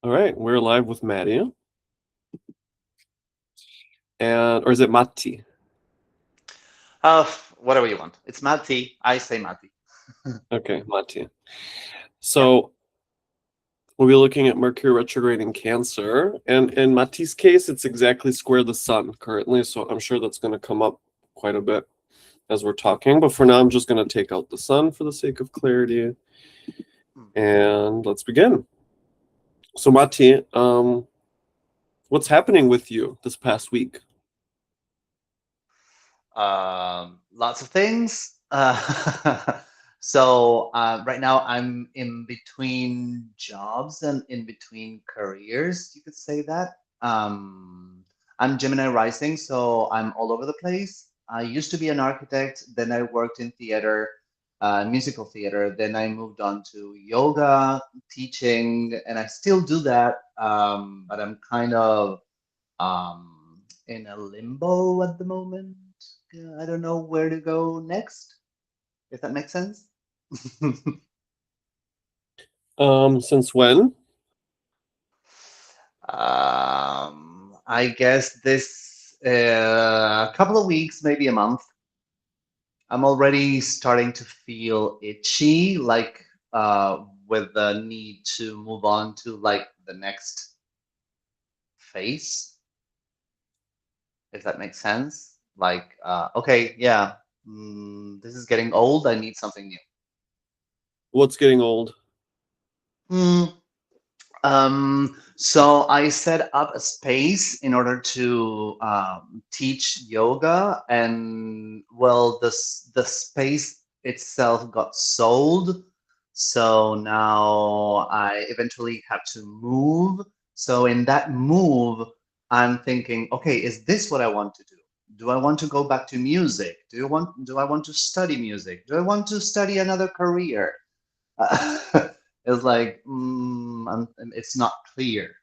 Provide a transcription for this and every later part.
All right, we're live with Maddie, and or is it Matti? Uh, Whatever you want. It's Mati. I say Mati. Okay, Matti. Yeah. So we'll be looking at Mercury retrograde in Cancer, and in Matti's case, it's exactly square the Sun currently. So I'm sure that's going to come up quite a bit as we're talking. But for now, I'm just going to take out the Sun for the sake of clarity, Hmm. and let's begin. So Matti, what's happening with you this past week? Lots of things. So right now I'm in between jobs and in between careers. You could say that. I'm Gemini rising, so I'm all over the place. I used to be an architect, then I worked in theater, musical theater. Then I moved on to yoga, teaching, and I still do that. But I'm kind of in a limbo at the moment. I don't know where to go next, if that makes sense. Since when? I guess this a couple of weeks, maybe a month. I'm already starting to feel itchy, like with the need to move on to like the next phase, if that makes sense. Like, okay, yeah, this is getting old. I need something new. What's getting old? Hmm. So I set up a space in order to teach yoga, and well, the space itself got sold. So now I eventually have to move. So in that move, I'm thinking, okay, is this what I want to do? Do I want to go back to music? Do I want to study music? Do I want to study another career? It's like it's not clear.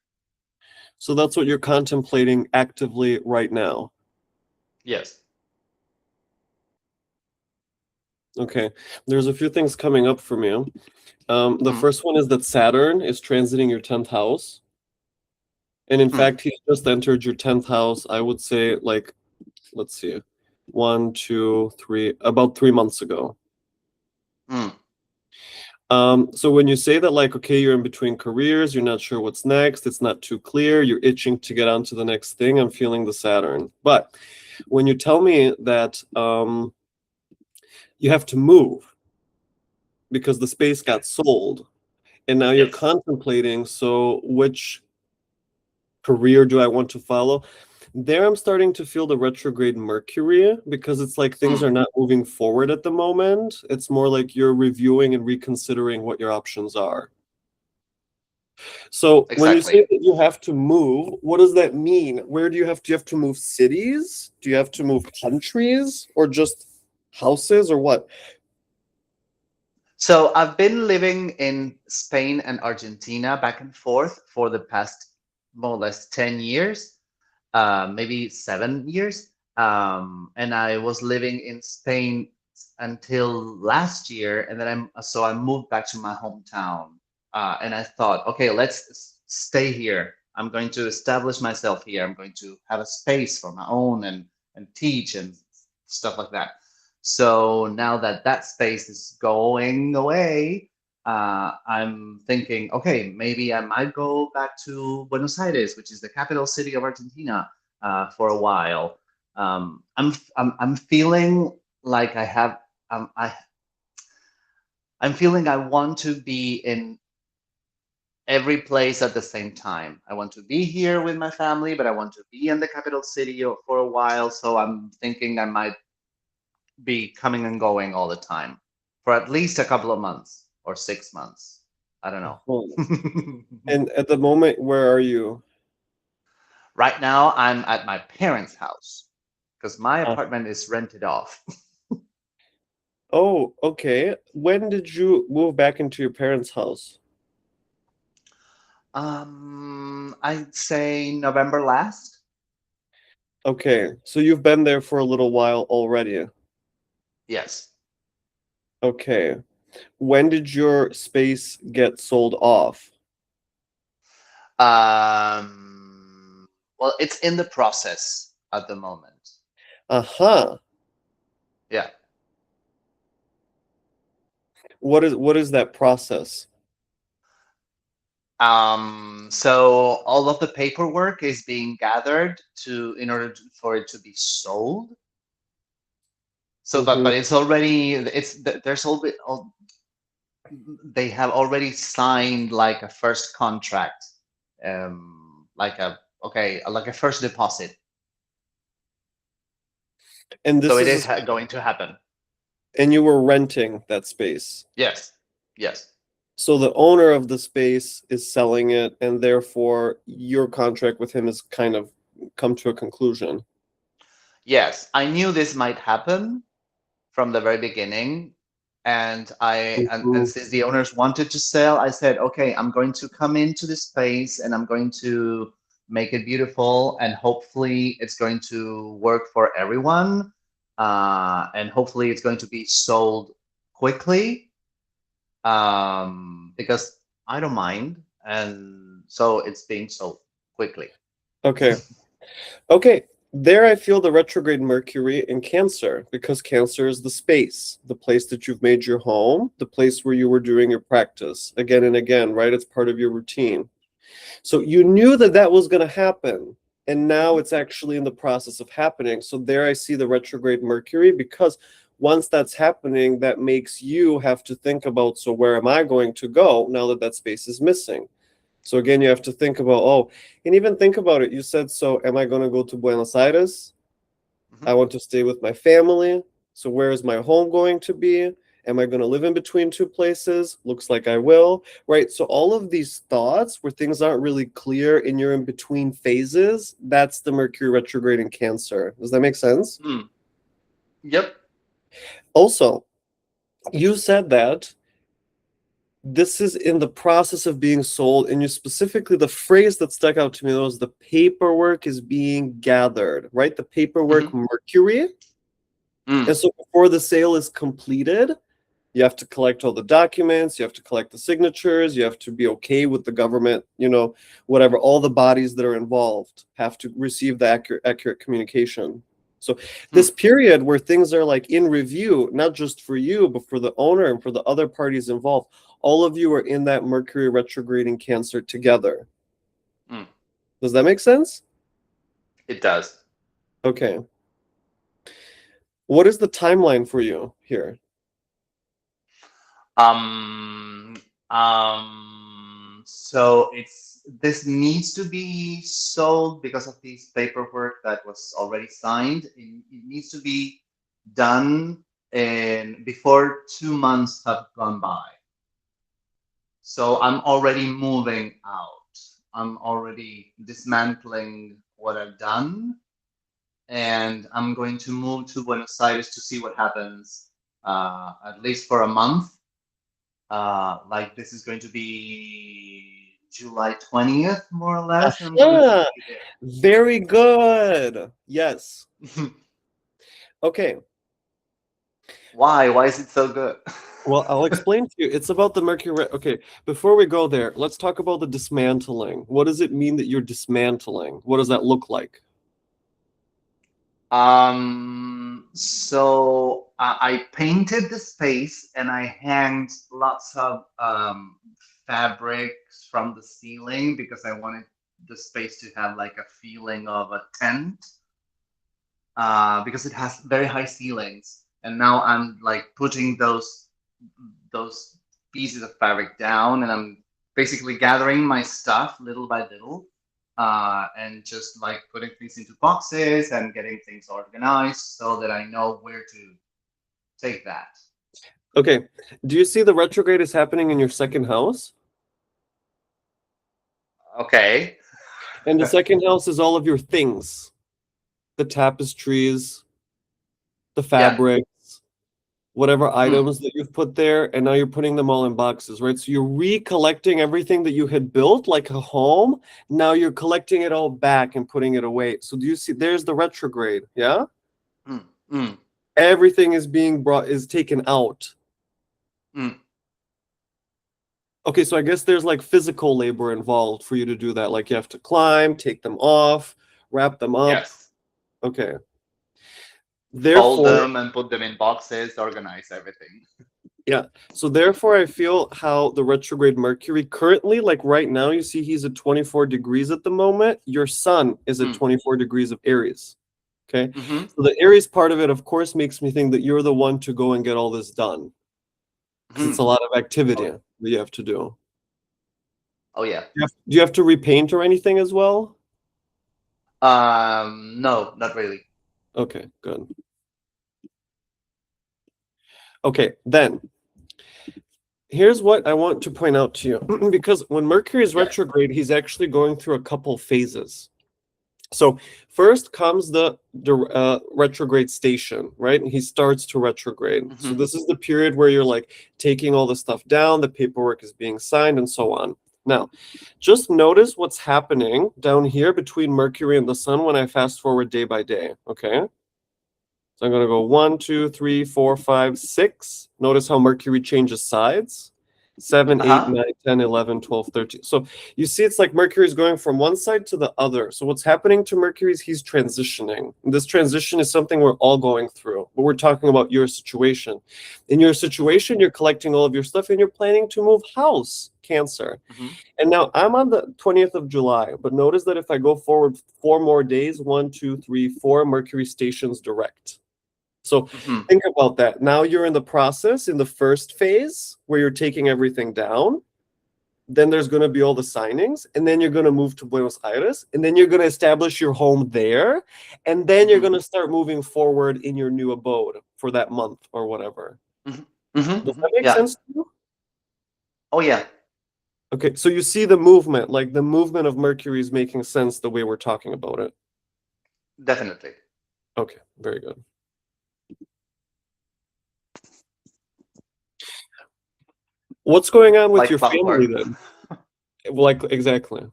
So that's what you're contemplating actively right now. Yes. Okay. There's a few things coming up for me. The Mm, first one is that Saturn is transiting your 10th house. And in mm, fact, he's just entered your 10th house, I would say, like, let's see, one, two, three, about 3 months ago. mm. So when you say that, like, okay, you're in between careers, you're not sure what's next, it's not too clear, you're itching to get on to the next thing, I'm feeling the Saturn. But when you tell me that you have to move because the space Okay. got sold, and now you're Yes. contemplating, so which career do I want to follow? There, I'm starting to feel the retrograde Mercury because it's like things Mm, are not moving forward at the moment. It's more like you're reviewing and reconsidering what your options are. So when you exactly. say that you have to move, what does that mean? Where do you have to move cities? Do you have to move countries or just houses or what? So I've been living in Spain and Argentina back and forth for the past more or less 10 years, maybe 7 years. And I was living in Spain until last year, and then I moved back to my hometown. And I thought, okay, stay here. I'm going to establish myself here. I'm going to have a space for my own and teach and stuff like that. So now that that space is going away, I'm thinking, okay, maybe I might go back to Buenos Aires, which is the capital city of Argentina, for a while. I'm feeling like um, I, I'm feeling I want to be in every place at the same time. I want to be here with my family, but I want to be in the capital city for a while. So I'm thinking I might be coming and going all the time for at least a couple of months or 6 months. I don't know. Oh. And at the moment, where are you? Right now, I'm at my parents' house because my Uh, apartment is rented off. oh, okay. When did you move back into your parents' house? I'd say November last. Okay, so you've been there for a little while already. Yes. Okay. When did your space get sold off? Well, it's in the process at the moment. Uh-huh. Yeah. What is that process? So all of the paperwork is being gathered in order for it to be sold. So, Hmm. but it's already there's they have already signed like a first contract, like a okay, like a first deposit. And So this it is is going to happen. and you were renting that space. Yes, yes, So the owner of the space is selling it, and therefore your contract with him is kind of come to a conclusion. yes. I knew this might happen from the very beginning, and Mhm. since the owners wanted to sell, I said, okay, I'm going to come into this space and I'm going to make it beautiful, and hopefully it's going to work for everyone, and hopefully it's going to be sold quickly, because I don't mind, and so it's being sold quickly. Okay. Okay. There I feel the retrograde Mercury in Cancer, because Cancer is the space, the place that you've made your home, the place where you were doing your practice again and again, right? It's part of your routine. So you knew that that was going to happen, and now Mhm. it's actually in the process of happening. So there I see the retrograde Mercury, because once that's happening, that makes you have to think about, so where am I going to go now that that space is missing? So again, you have to think about, oh, and even think about it. You said, so am I going to go to Buenos Aires? Mhm. I want to stay with my family. So where is my home going to be? Am I going to live in between two places? Looks like I will, right? So all of these thoughts where things aren't really clear and you're in between phases, that's the Mercury retrograde in Cancer. Does that make sense? Mm. Yep. Also, you said that this is in the process of being sold, and you specifically, the phrase that stuck out to me was the paperwork is being gathered, right? The paperwork Hmm. Mercury. And Mm. so before the sale is completed, you have to collect all the documents, you have to collect the signatures, you have to be okay with the government, whatever, all the bodies that are involved have to receive the accurate communication. So Mm. this period where things are like in review, not just for you, but for the owner and for the other parties involved, all of you are in that Mercury retrograding Cancer together. Mm. Does that make sense? It does. Okay. What is the timeline for you here? Um, so this needs to be sold because of this paperwork that was already signed. It needs to be done and before 2 months have gone by. So I'm already moving out. I'm already dismantling what I've done, and I'm going to move to Buenos Aires to see what happens, at least for a month. Like this is going to be July 20th, more or less, and I'm going to Ah, be very good. Yes. there. Okay. Why? Why is it so good? Well, I'll explain to you. It's about the Okay, before we go there, let's talk about the dismantling. What does it mean that you're dismantling? What does that look like? So I painted the space and I hanged lots of fabrics from the ceiling because I wanted the space to have like a feeling of a tent, because it has very high ceilings. And now I'm like putting those pieces of fabric down, and I'm basically gathering my stuff little by little, and just like putting things into boxes and getting things organized so that I know where to take that. Okay. Do you see the retrograde is happening in your second house? Okay. And the second house is all of your things, the tapestries, the Yeah. fabrics, whatever Mm, items that you've put there, and now you're putting them all in boxes, right? So you're recollecting everything that you had built like a home. Now you're collecting it all back and putting it away. So do you see there's the retrograde, yeah? mm, mm, Everything is taken out. mm. Okay, so I guess there's like physical labor involved for you to do that. Like you have to climb, take them off, wrap them up. Yes. Okay. Fold Therefore, them and put them in boxes, organize everything. yeah. So therefore, I feel how the retrograde Mercury currently, like right now, you see he's at 24 degrees at the moment. Your sun is at Mm. 24 degrees of Aries. Okay. Mm-hmm. So the Aries part of it, of course, makes me think that you're the one to go and get all this done because it's Mm-hmm. a lot of Oh activity yeah. that you have to do. Oh yeah. Do you have to repaint or anything as well? No, not really. Okay, good. Okay, then here's what I want to point out to you because when Mercury is Yes. retrograde, he's actually going through a couple phases. So first comes the retrograde station, right? And he starts to retrograde. So Mm-hmm. this is the period where you're like taking all the stuff down, the paperwork is being signed, and so on. Now, just notice what's happening down here between Mercury and the Sun when I fast forward day by day. Okay. So I'm going to go 1, 2, 3, 4, 5, 6. Notice how Mercury changes sides. 7, 8, Uh-huh. 9, 10, 11, 12, 13. So you see it's like Mercury is going from one side to the other. So what's happening to Mercury is he's transitioning. And this transition is something we're all going through. But we're talking about your situation. In your situation, you're collecting all of your stuff and you're planning to move house, Cancer. Mm-hmm. And now I'm on the 20th of July, but notice that if I go forward 4 more days, 1, 2, 3, 4, Mercury stations direct. So Mm-hmm. think about that. Now you're in the process in the first phase where you're taking everything down. Then there's going to be all the signings, and then you're going to move to Buenos Aires, and then you're going to establish your home there, and then you're Mm-hmm. going to start moving forward in your new abode for that month or whatever. Mm-hmm. Mm-hmm. Does Mm-hmm. that make Yeah. sense to you? Oh yeah. Okay, so you see the movement, like the movement of Mercury is making sense the way we're talking about it. Definitely. Okay, very good. What's going on with Like your family clockwork. then? Like exactly.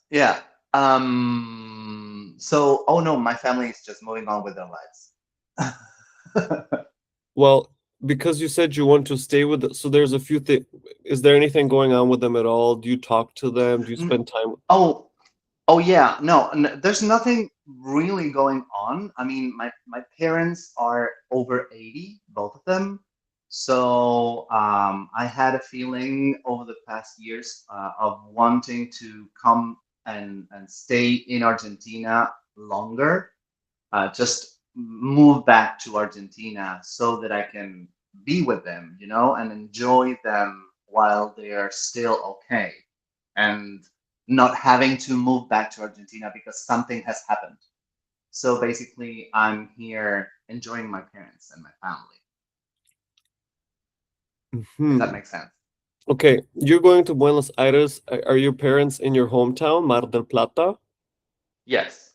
Yeah. So, oh no, my family is just moving on with their lives. Well, because you said you want to stay with so there's a few things. Is there anything going on with them at all? Do you talk to them? Do you N- spend time? oh, oh yeah. No, there's nothing really going on. I mean, my parents are over 80, both of them. So, I had a feeling over the past years of wanting to come and stay in Argentina longer, just move back to Argentina so that I can be with them, and enjoy them while they are still okay, and not having to move back to Argentina because something has happened. So basically, I'm here enjoying my parents and my family, if that Hmm. makes sense. Okay, you're going to Buenos Aires. Are your parents in your hometown, Mar del Plata? Yes,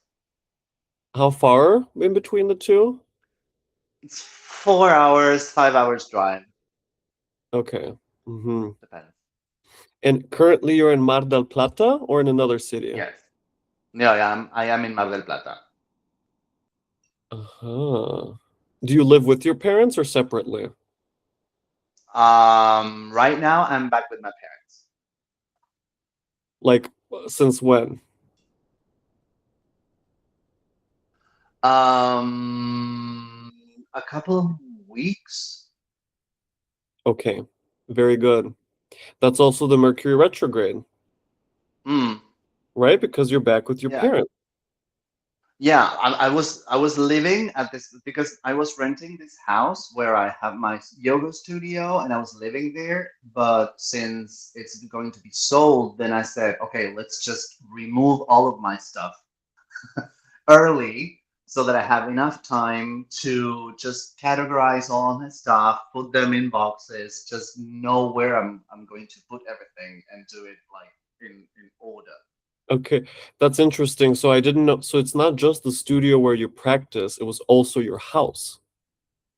How far in between the two? it's 4 hours, 5 hours drive, Okay. depends. And currently you're in Mar del Plata or in another city? Yes. Yeah, I am in Mar del Plata. Uh-huh. Do you live with your parents or separately? Right now I'm back with my parents. Like, since when? A couple of weeks. Okay, very good. That's also the Mercury retrograde, Mm, right? Because you're back with your yeah, parents. yeah. I was living at this because I was renting this house where I have my yoga studio, and I was living there. But since it's going to be sold, then I said, okay, let's just remove all of my stuff early so that I have enough time to just categorize all my stuff, put them in boxes, just know where I'm going to put everything and do it like in order. Okay, that's interesting. So I didn't know. So it's not just the studio where you practice, it was also your house.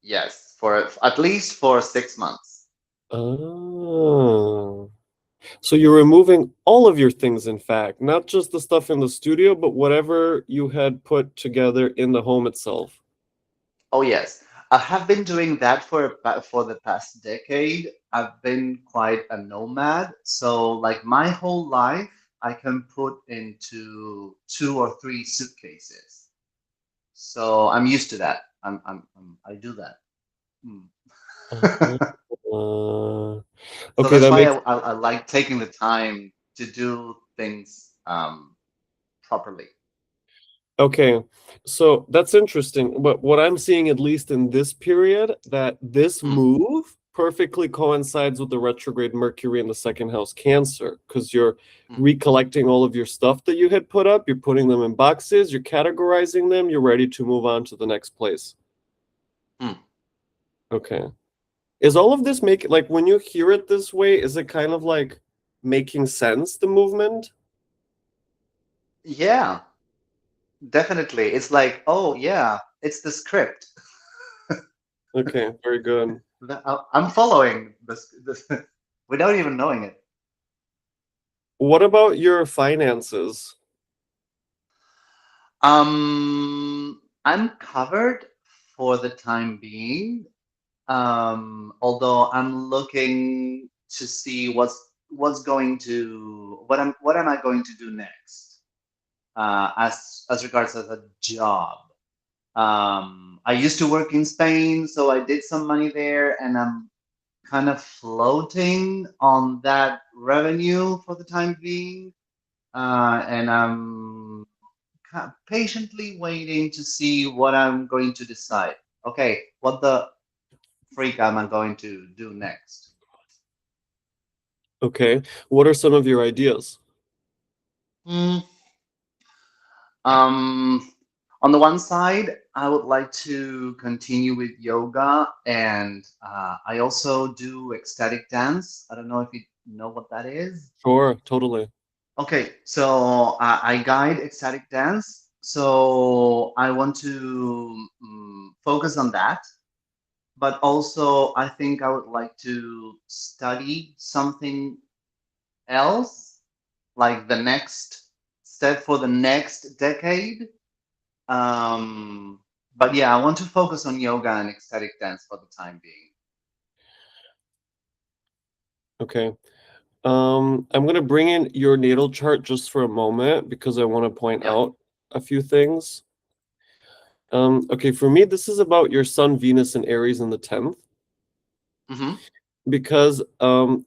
Yes, for at least for 6 months. Oh. So you're removing all of your things, in fact, not just the stuff in the studio, but whatever you had put together in the home itself. Oh yes. I have been doing that for the past decade. I've been quite a nomad, so like my whole life I can put into two or three suitcases. So I'm used to that. I do that. Mm. Uh, So okay, that's that why makes I like taking the time to do things properly. okay. So that's interesting. But what I'm seeing, at least in this period, that this Mm, move perfectly coincides with the retrograde Mercury in the second house Cancer, because you're mm, recollecting all of your stuff that you had put up, you're putting them in boxes, you're categorizing them, you're ready to move on to the next place. mm. Okay. Is all of this make like when you hear it this way, is it kind of like making sense, the movement? Yeah, definitely. It's like, oh yeah, it's the script. Okay, very good. I'm following this without even knowing it. What about your finances? I'm covered for the time being. Although I'm looking to see what's going to what am I going to do next as regards as a job. I used to work in Spain, so I did some money there, and I'm kind of floating on that revenue for the time being, and I'm patiently waiting to see what I'm going to decide. Okay, what the freak am I going to do next? Okay. What are some of your ideas? Hmm. Um, on the one side, I would like to continue with yoga, and I also do ecstatic dance. I don't know if you know what that is. Sure, totally. Okay, so I guide ecstatic dance. So I want to focus on that, but also I think I would like to study something else, like the next step for the next decade. Um, but yeah, I want to focus on yoga and ecstatic dance for the time being. Okay. I'm gonna bring in your natal chart just for a moment because I want to point Yeah. out a few things. Okay, for me, this is about your Sun, Venus, and Aries in the 10th. Mm-hmm. Because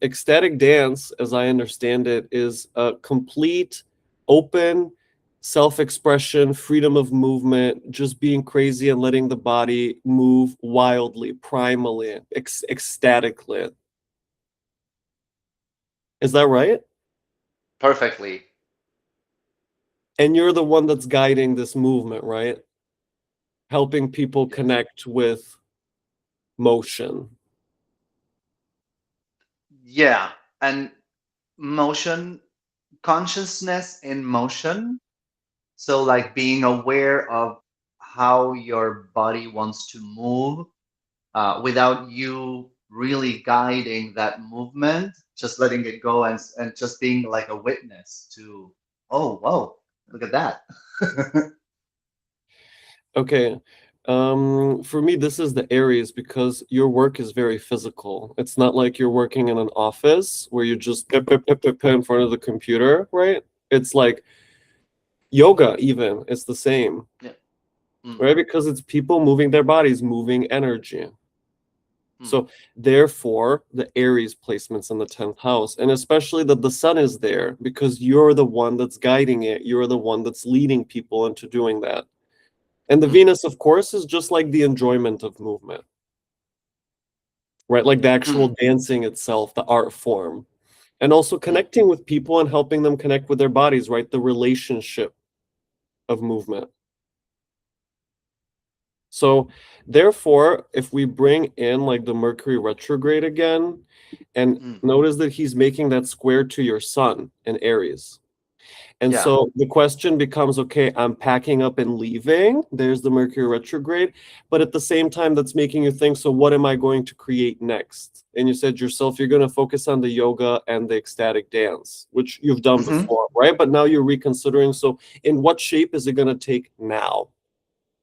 ecstatic dance, as I understand it, is a complete, open self-expression, freedom of movement, just being crazy and letting the body move wildly, primally, ecstatically. Is that right? Perfectly. And you're the one that's guiding this movement, right? Helping people Yes. connect with motion. Yeah. And motion, consciousness in motion. So, like being aware of how your body wants to move without you really guiding that movement, just letting it go and just being like a witness to, oh, whoa, look at that. Okay. For me, this is the Aries because your work is very physical. It's not like you're working in an office where you just in front of the computer, right? It's like yoga, even. It's the same, Yeah. Mm, right? Because it's people moving their bodies, moving energy. mm, So, therefore, the Aries placements in the 10th house, and especially that the sun is there because you're the one that's guiding it. You're the one that's leading people into doing that. And the mm, Venus, of course, is just like the enjoyment of movement, right? Like the actual mm, dancing itself, the art form. And also mm, connecting with people and helping them connect with their bodies, right? The relationship of movement. So, therefore, if we bring in like the Mercury retrograde again, and mm. notice that he's making that square to your sun in Aries. And Yeah. so the question becomes, okay, I'm packing up and leaving. There's the Mercury retrograde. But at the same time, that's making you think, so what am I going to create next? And you said yourself, you're going to focus on the yoga and the ecstatic dance, which you've done Hmm. before, right? But now you're reconsidering. So in what shape is it going to take now?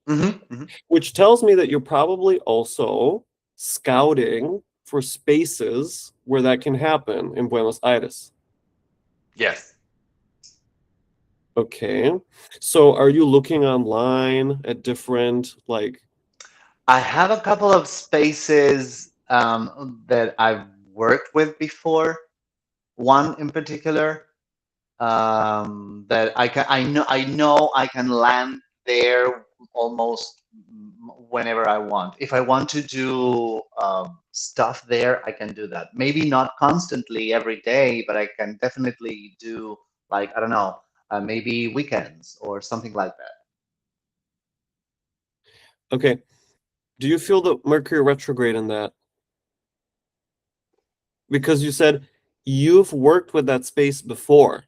Hmm. which tells me that you're probably also scouting for spaces where that can happen in Buenos Aires. Yes. Okay. So are you looking online at different like I have a couple of spaces that I've worked with before. One in particular that I know I can land there almost whenever I want. If I want to do stuff there, I can do that. Maybe not constantly every day, but I can definitely do, like, I don't know, maybe weekends or something like that. okay, do you feel the Mercury retrograde in that? Because you said you've worked with that space before.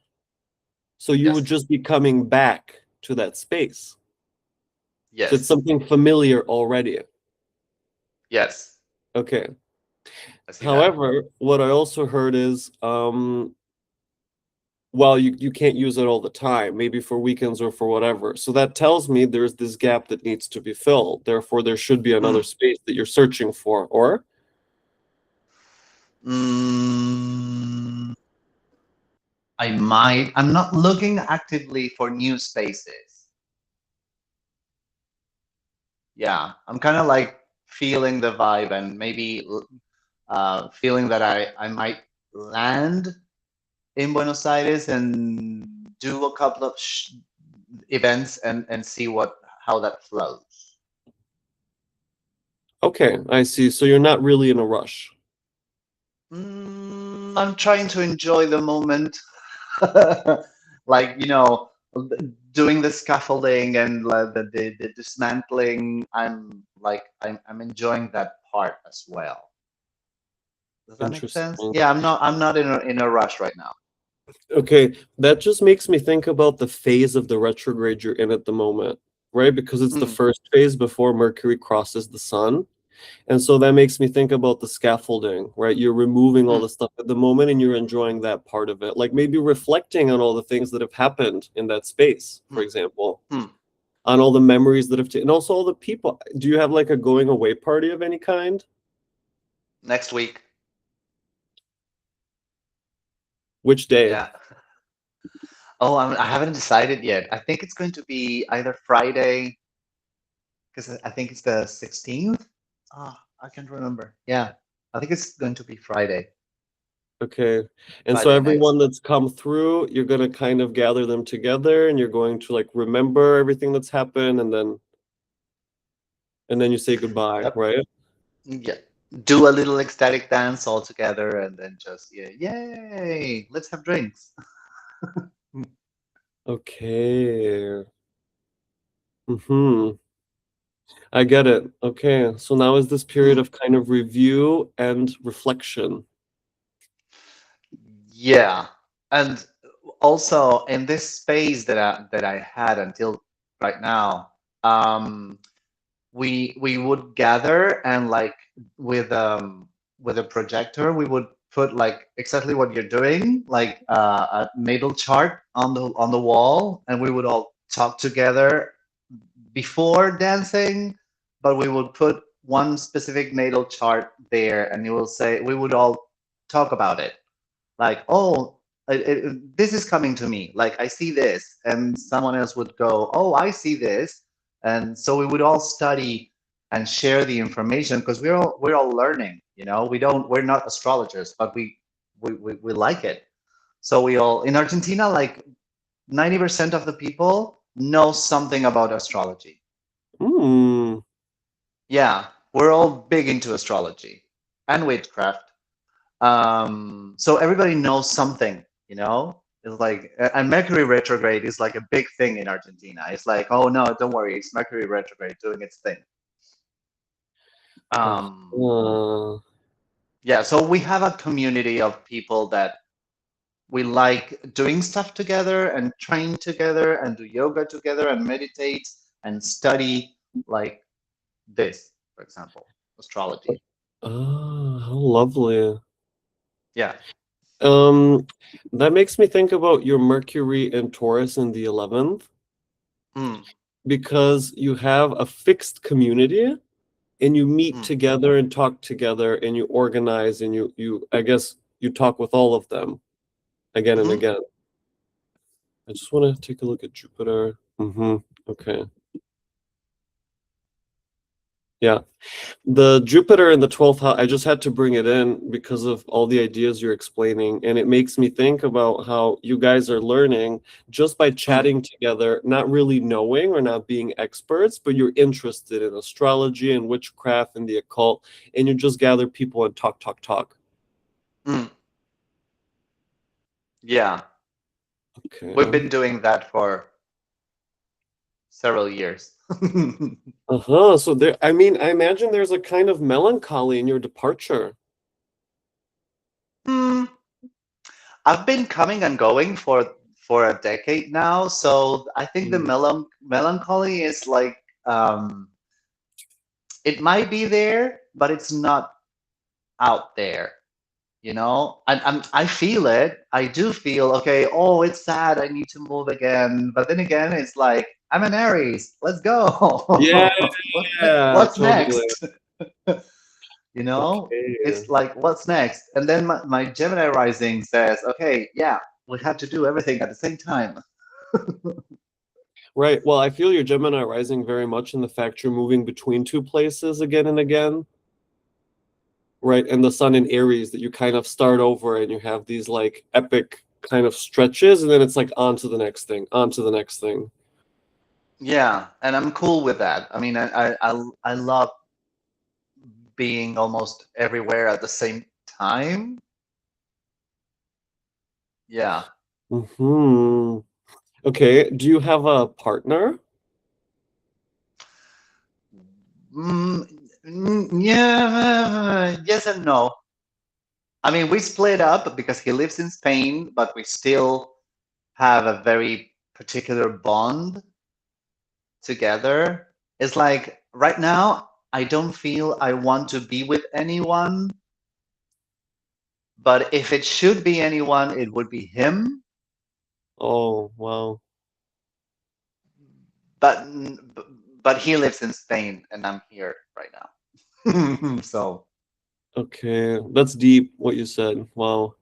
So you would Yes. just be coming back to that space. So it's Yes. something familiar already. Yes. Okay. I see that. However, what I also heard is well, you can't use it all the time, maybe for weekends or for whatever. So that tells me there's this gap that needs to be filled. Therefore, there should be another Mm. space that you're searching for, or Mm, I might. I'm not looking actively for new spaces. Yeah, I'm kind of like feeling the vibe and maybe feeling that I might land in Buenos Aires and do a couple of events and see what how that flows. okay, I see. So you're not really in a rush. I'm trying to enjoy the moment, like doing the scaffolding and the dismantling. I'm enjoying that part as well. Does that make sense? Interesting. Yeah, I'm not in a rush right now. Okay, that just makes me think about the phase of the retrograde you're in at the moment, right? Because it's the Mm, first phase before Mercury crosses the sun. And so that makes me think about the scaffolding, right? You're removing all mm, the stuff at the moment and you're enjoying that part of it. Like maybe reflecting on all the things that have happened in that space, for mm, example, mm. on all the memories that have taken, and also all the people. Do you have like a going away party of any kind? Next week. Which day? Yeah. Oh, I haven't decided yet. I think it's going to be either Friday, because I think it's the 16th. Ah, I can't remember. Yeah, I think it's going to be Friday. Okay. And so Friday everyone next. that's come through, you're going to kind of gather them together and you're going to like remember everything that's happened and then you say goodbye, Yep. right? Yeah. Do a little ecstatic dance all together, and then just, yeah, yay! Let's have drinks. Okay. Mm-hmm. I get it. Okay. So now is this period Mm. of kind of review and reflection. Yeah, and also in this space that I had until right now, we would gather and, like, with a projector we would put like exactly what you're doing, like a natal chart on the wall, and we would all talk together before dancing, but we would put one specific natal chart there, and you will say we would all talk about it, like, oh, this is coming to me, like I see this, and someone else would go, oh, I see this, and so we would all study and share the information, because we're all learning, we're not astrologers, but we like it. So we all in Argentina, like 90% of the people know something about astrology. Hmm. Yeah, we're all big into astrology and witchcraft. So everybody knows something, It's like, and Mercury retrograde is like a big thing in Argentina. It's like, oh no, don't worry, it's Mercury retrograde doing its thing. Um, Uh, yeah, so we have a community of people that we like doing stuff together and train together and do yoga together and meditate and study, like this, for example, astrology. how lovely. Yeah. Um, that makes me think about your Mercury and Taurus in the 11th. Mm. because you have a fixed community and you meet Mm. together and talk together and you organize and you I guess you talk with all of them again and Hmm. again. I just want to take a look at Jupiter. Okay. Yeah. The Jupiter in the 12th house, I just had to bring it in because of all the ideas you're explaining. And it makes me think about how you guys are learning just by Mm. chatting together, not really knowing or not being experts, but you're interested in astrology and witchcraft and the occult. And you just gather people and talk, talk, talk. Mm. Yeah, we've Okay. been doing that for several years. Uh-huh. So there, I mean, I imagine there's a kind of melancholy in your departure. Hmm. I've been coming and going for a decade now, so I think the Mm. melancholy is like it might be there, but it's not out there. You know, I feel it. I do feel okay. Oh, it's sad. I need to move again. But then again, it's like I'm an Aries. Let's go. Yeah, What's totally. next? You know, Okay. it's like what's next? And then my Gemini rising says, okay, yeah, we have to do everything at the same time. Right. Well, I feel your Gemini rising very much in the fact you're moving between two places again and again. Right. And the sun in Aries that you kind of start over and you have these like epic kind of stretches and then it's like on to the next thing, on to the next thing. Yeah, and I'm cool with that. I mean, I love being almost everywhere at the same time. Yeah. Hmm. Okay. Do you have a partner? Yeah, yes and no. I mean, we split up because he lives in Spain, but we still have a very particular bond together. It's like right now, I don't feel I want to be with anyone, but if it should be anyone, it would be him. Oh, wow. But but he lives in Spain, and I'm here right now. So Okay. That's deep what you said. Wow.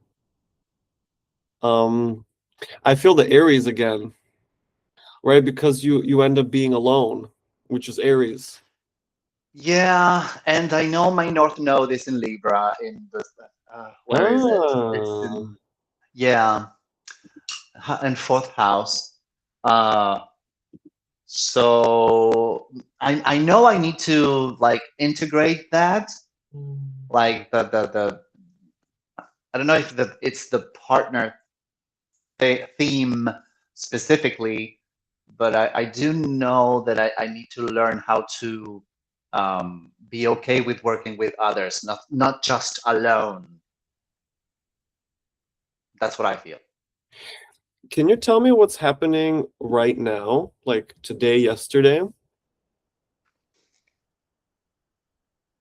Um, I feel the Aries again, right? Because you end up being alone, which is Aries. yeah, and I know my North Node is in Libra. In the where is it? It's Ah. in yeah, in fourth house. Uh, so I know I need to like integrate that, like the I don't know if it's the partner theme specifically, but I do know that I need to learn how to be okay with working with others, not just alone. That's what I feel. Can you tell me what's happening right now, like today, yesterday?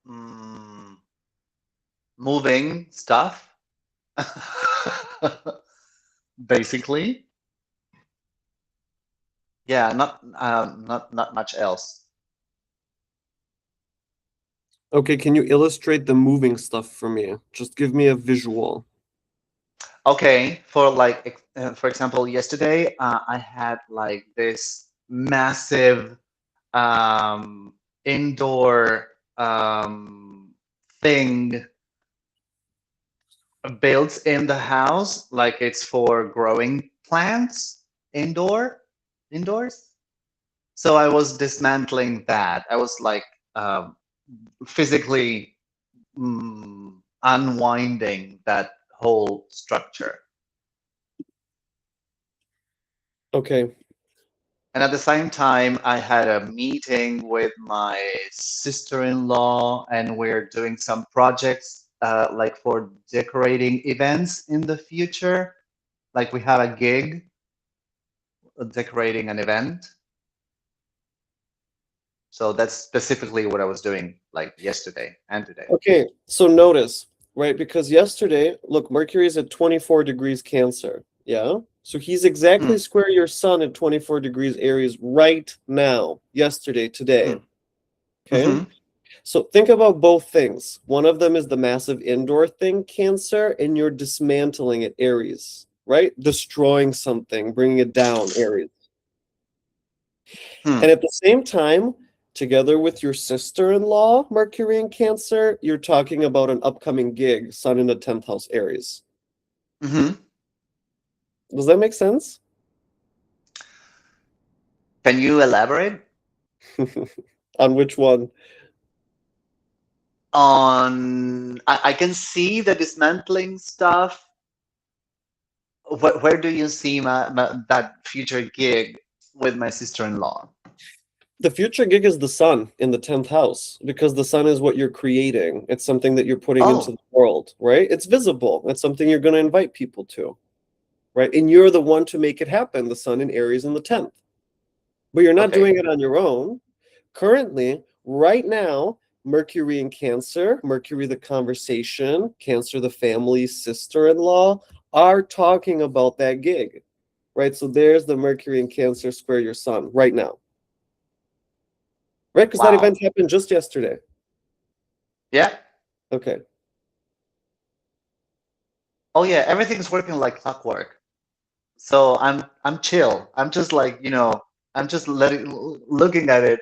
Mm, moving stuff, basically. Yeah, not much else. Okay, can you illustrate the moving stuff for me? Just give me a visual. Okay, for like for example, yesterday I had like this massive um, indoor thing built in the house, like it's for growing plants indoors. So I was dismantling that. I was like um, physically unwinding that whole structure. Okay. And at the same time, I had a meeting with my sister-in-law, and we're doing some projects like for decorating events in the future. Like we have a gig decorating an event. So that's specifically what I was doing like yesterday and today. Okay, so notice, right? Because yesterday, look, Mercury is at 24 degrees Cancer. Yeah. So he's exactly Mm, square your sun at 24 degrees Aries right now, yesterday, today. mm, Okay. mm-hmm, So think about both things. One of them is the massive indoor thing, Cancer, and you're dismantling it, Aries, right? Destroying something, bringing it down, Aries. And mm, at the same time, together with your sister-in-law, Mercury in Cancer, you're talking about an upcoming gig, Sun in the 10th house, Aries. mm-hmm. Does that make sense? Can you elaborate On which one? on? I can see the dismantling stuff. Where do you see that future gig with my sister-in-law? The future gig is the sun in the 10th house because the sun is what you're creating. It's something that you're putting into Oh, the world, right? It's visible. It's something you're going to invite people to, right? And you're the one to make it happen, the sun in Aries in the 10th. But you're not okay. doing it on your own. Currently, right now, Mercury in Cancer, Mercury the conversation, Cancer the family, sister-in-law are talking about that gig, right? So there's the Mercury in Cancer square your sun right now, right? Because that event Wow. happened just yesterday. Yeah. Okay. Oh yeah, everything's working like clockwork. So I'm chill. I'm just like, I'm just looking at it.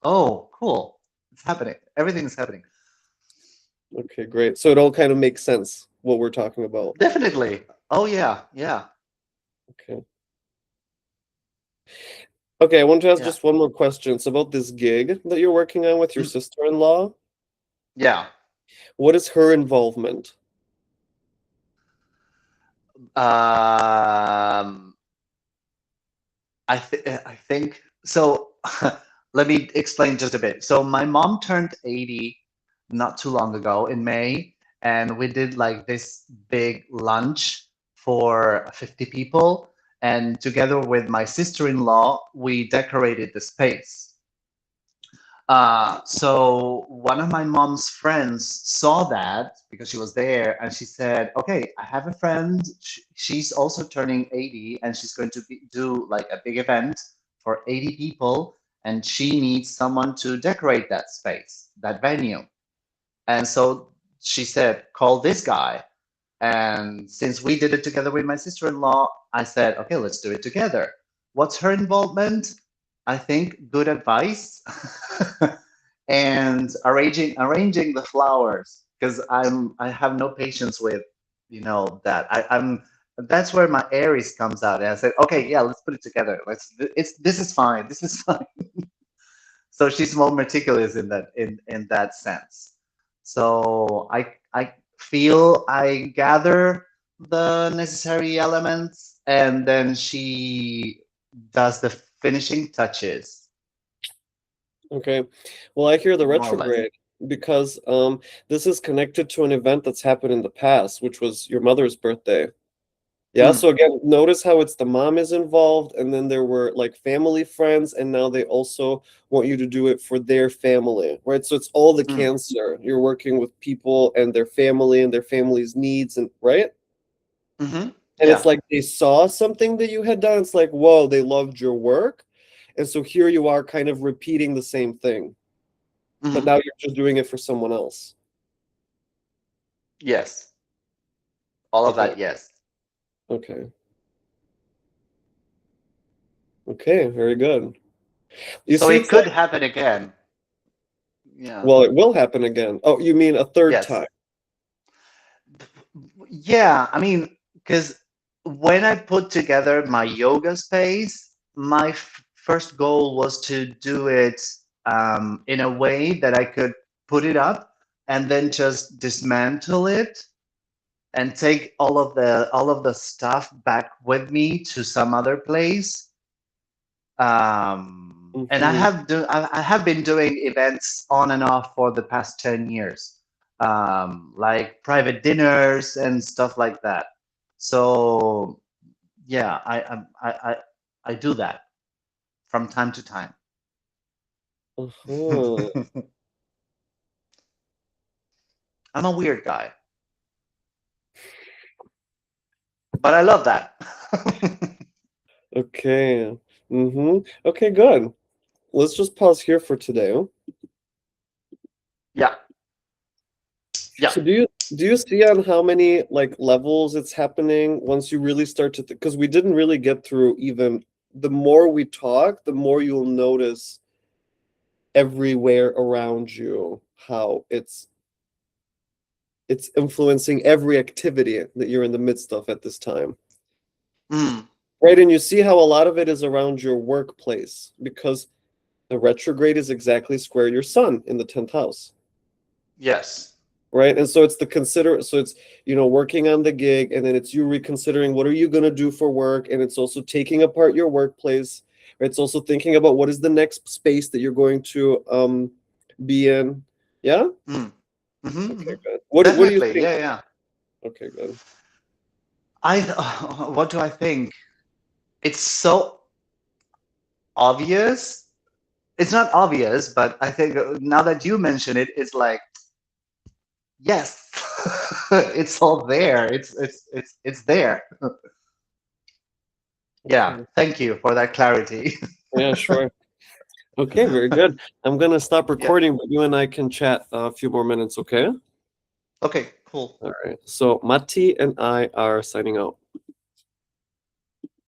Oh, cool. It's happening. Everything is happening. Okay, great. So it all kind of makes sense what we're talking about. Definitely. Oh yeah, yeah, Okay. Okay, I want to ask yeah. just one more question. It's about this gig that you're working on with your Mm, sister-in-law. yeah. What is her involvement? Um, I think so. Let me explain just a bit. So my mom turned 80 not too long ago in May, and we did like this big lunch for 50 people. And together with my sister-in-law, we decorated the space. So one of my mom's friends saw that because she was there, and she said, "Okay, I have a friend. She's also turning 80, and she's going to do like a big event for 80 people, and she needs someone to decorate that space, that venue." And so she said, "Call this guy." And since we did it together with my sister-in-law, I said, "Okay, let's do it together." What's her involvement? I think good advice and arranging the flowers because I have no patience with that. I'm That's where my Aries comes out, and I said, okay, yeah, let's put it together. This is fine. This is fine. So she's more meticulous in that sense. So I feel I gather the necessary elements, and then she does the finishing touches, Okay. Well, I hear the more or less. retrograde because this is connected to an event that's happened in the past, which was your mother's birthday. Yeah, Mm, so again, notice how it's the mom is involved, and then there were like family friends, and now they also want you to do it for their family, right? So it's all the mm, Cancer. You're working with people and their family and their family's needs, and right? And it's yeah. like they saw something that you had done. It's like, whoa, they loved your work. And so here you are kind of repeating the same thing, but Hmm. now you're just doing it for someone else. Yes. All of Okay. that. Yes. Okay. Okay. Very good. You So see, it it's could like, happen again. Yeah. well, it will happen again. Oh, you mean a third Yes. time? Yeah. I mean, because when I put together my yoga space, my first goal was to do it in a way that I could put it up and then just dismantle it and take all of the stuff back with me to some other place. And I Hmm. have been doing events on and off for the past 10 years, like private dinners and stuff like that. So yeah, I do that from time to time. Uh-huh. I'm a weird guy, but I love that. Okay. Okay, good. Let's just pause here for today. Yeah, yeah. So do you see on how many like levels it's happening once you really start to because we didn't really get through even the more we talk, the more you'll notice everywhere around you how it's influencing every activity that you're in the midst of at this time. Mm, Right, and you see how a lot of it is around your workplace because the retrograde is exactly square your sun in the 10th house. yes. Right, and so it's the consider so it's working on the gig, and then it's you reconsidering what are you going to do for work, and it's also taking apart your workplace. It's also thinking about what is the next space that you're going to be in. Yeah. Mm. Okay, Hmm. good. What do you Definitely. think? Yeah, yeah. Okay, good. I what do I think? It's so obvious. It's not obvious, but I think now that you mention it, it's like yes, it's all there. It's there. Yeah. Okay. Thank you for that clarity. Yeah, sure. Okay, very good. I'm gonna stop Yeah. recording, but you and I can chat a few more minutes, okay? Okay. Cool. All right. So Matti and I are signing out.